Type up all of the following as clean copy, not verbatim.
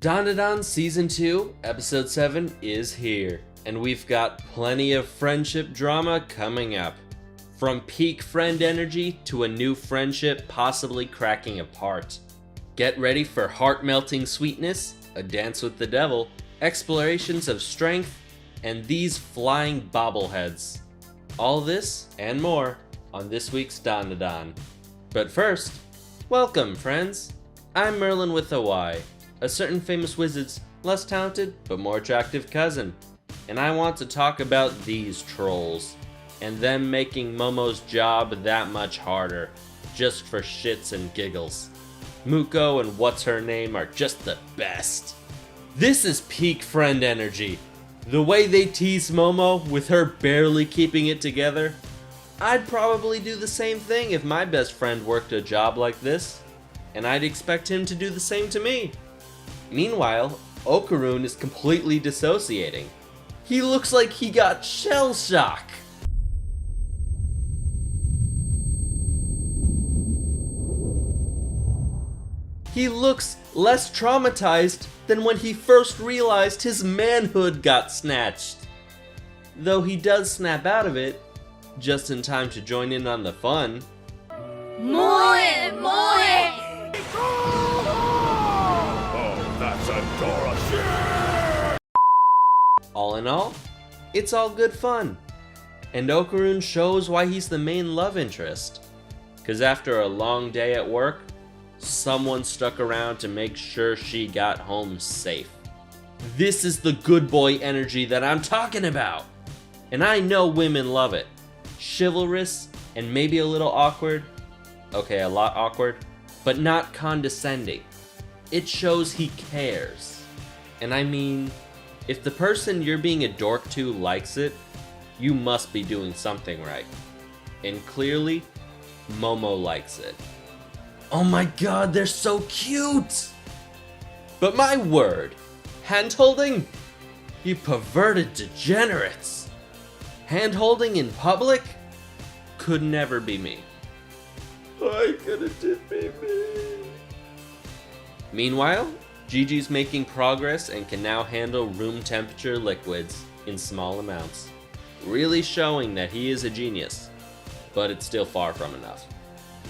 Dandadan Season 2, Episode 7 is here, and we've got plenty of friendship drama coming up. From peak friend energy to a new friendship possibly cracking apart. Get ready for heart-melting sweetness, a dance with the devil, explorations of strength, and these flying bobbleheads. All this and more on this week's Dandadan. But first, welcome friends! I'm Merlin with a Y, a certain famous wizard's less talented but more attractive cousin, and I want to talk about these trolls, and them making Momo's job that much harder, just for shits and giggles. Muko and what's-her-name are just the best. This is peak friend energy. The way they tease Momo with her barely keeping it together. I'd probably do the same thing if my best friend worked a job like this, and I'd expect him to do the same to me. Meanwhile, Okarun is completely dissociating. He looks like he got shell shock. He looks less traumatized than when he first realized his manhood got snatched. Though he does snap out of it, just in time to join in on the fun. Mohr! Oh, that's a Dora shit! All in all, it's all good fun. And Okarun shows why he's the main love interest. Cause after a long day at work, someone stuck around to make sure she got home safe. This is the good boy energy that I'm talking about. And I know women love it. Chivalrous and maybe a little awkward. Okay, a lot awkward, but not condescending. It shows he cares. And I mean, if the person you're being a dork to likes it, you must be doing something right. And clearly, Momo likes it. Oh my god, they're so cute! But my word, hand-holding? You perverted degenerates! Hand-holding in public? Could never be me. I could've did be me. Meanwhile, Jiji's making progress and can now handle room temperature liquids in small amounts. Really showing that he is a genius, but it's still far from enough.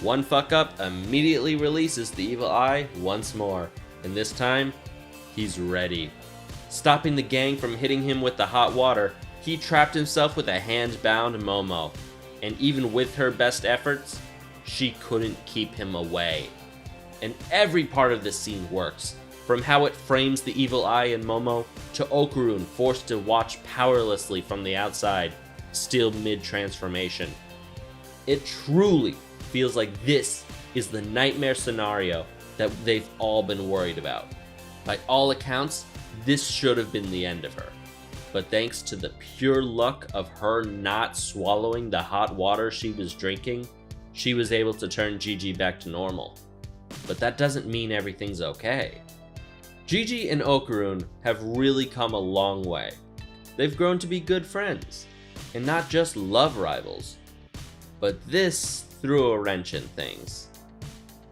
One fuck up immediately releases the evil eye once more, and this time, he's ready. Stopping the gang from hitting him with the hot water, he trapped himself with a hand-bound Momo, and even with her best efforts, she couldn't keep him away. And every part of this scene works, from how it frames the evil eye in Momo, to Okarun forced to watch powerlessly from the outside, still mid-transformation. It truly feels like this is the nightmare scenario that they've all been worried about. By all accounts, this should have been the end of her. But thanks to the pure luck of her not swallowing the hot water she was drinking, she was able to turn Jiji back to normal. But that doesn't mean everything's okay. Jiji and Okarun have really come a long way. They've grown to be good friends, and not just love rivals. But this threw a wrench in things.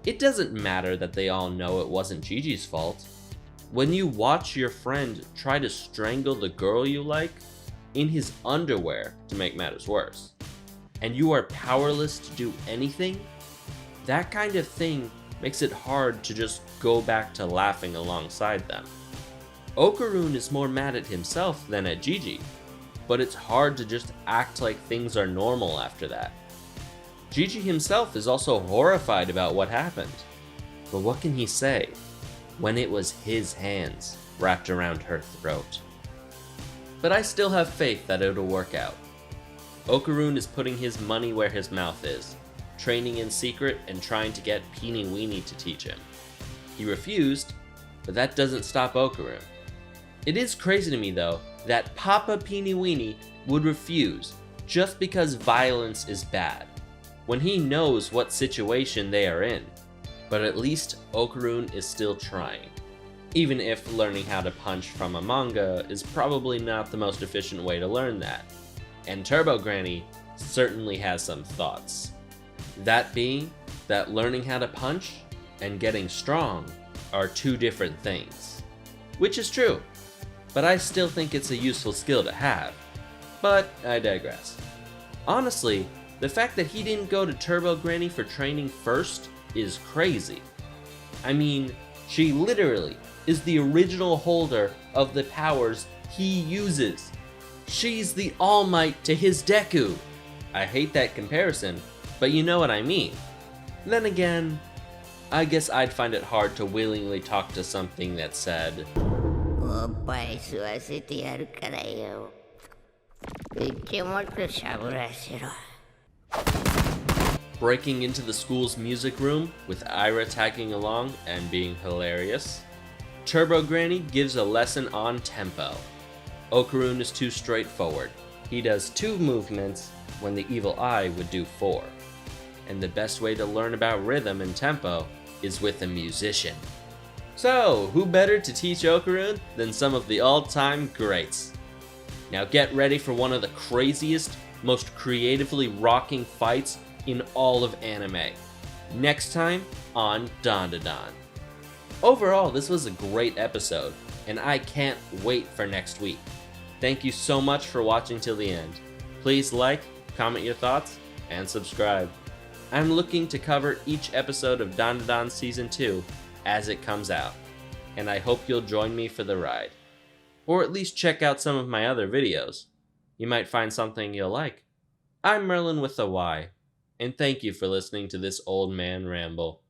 It doesn't matter that they all know it wasn't Jiji's fault. When you watch your friend try to strangle the girl you like in his underwear to make matters worse, and you are powerless to do anything, that kind of thing makes it hard to just go back to laughing alongside them. Okarun is more mad at himself than at Jiji, but it's hard to just act like things are normal after that. Jiji himself is also horrified about what happened, but what can he say when it was his hands wrapped around her throat? But I still have faith that it'll work out. Okarun is putting his money where his mouth is, training in secret and trying to get Peeny Weeny to teach him. He refused, but that doesn't stop Okarun. It is crazy to me though, that Papa Peeny Weeny would refuse just because violence is bad, when he knows what situation they are in. But at least Okarun is still trying, even if learning how to punch from a manga is probably not the most efficient way to learn that. And Turbo Granny certainly has some thoughts. That being that learning how to punch and getting strong are two different things. which is true, but I still think it's a useful skill to have. But I digress. Honestly, the fact that he didn't go to Turbo Granny for training first is crazy. I mean, she literally is the original holder of the powers he uses. She's the All Might to his Deku. I hate that comparison, but you know what I mean. Then again, I guess I'd find it hard to willingly talk to something that said, breaking into the school's music room with Aira tagging along and being hilarious. Turbo Granny gives a lesson on tempo. Okarun is too straightforward. He does 2 movements when the evil eye would do 4. And the best way to learn about rhythm and tempo is with a musician. So, who better to teach Okarun than some of the all-time greats? Now get ready for one of the craziest, most creatively rocking fights in all of anime. Next time on Dandadan. Overall, this was a great episode, and I can't wait for next week. Thank you so much for watching till the end. Please like, comment your thoughts, and subscribe. I'm looking to cover each episode of Dandadan Season 2 as it comes out, and I hope you'll join me for the ride. Or at least check out some of my other videos. You might find something you'll like. I'm Merlin with a Y, and thank you for listening to this old man ramble.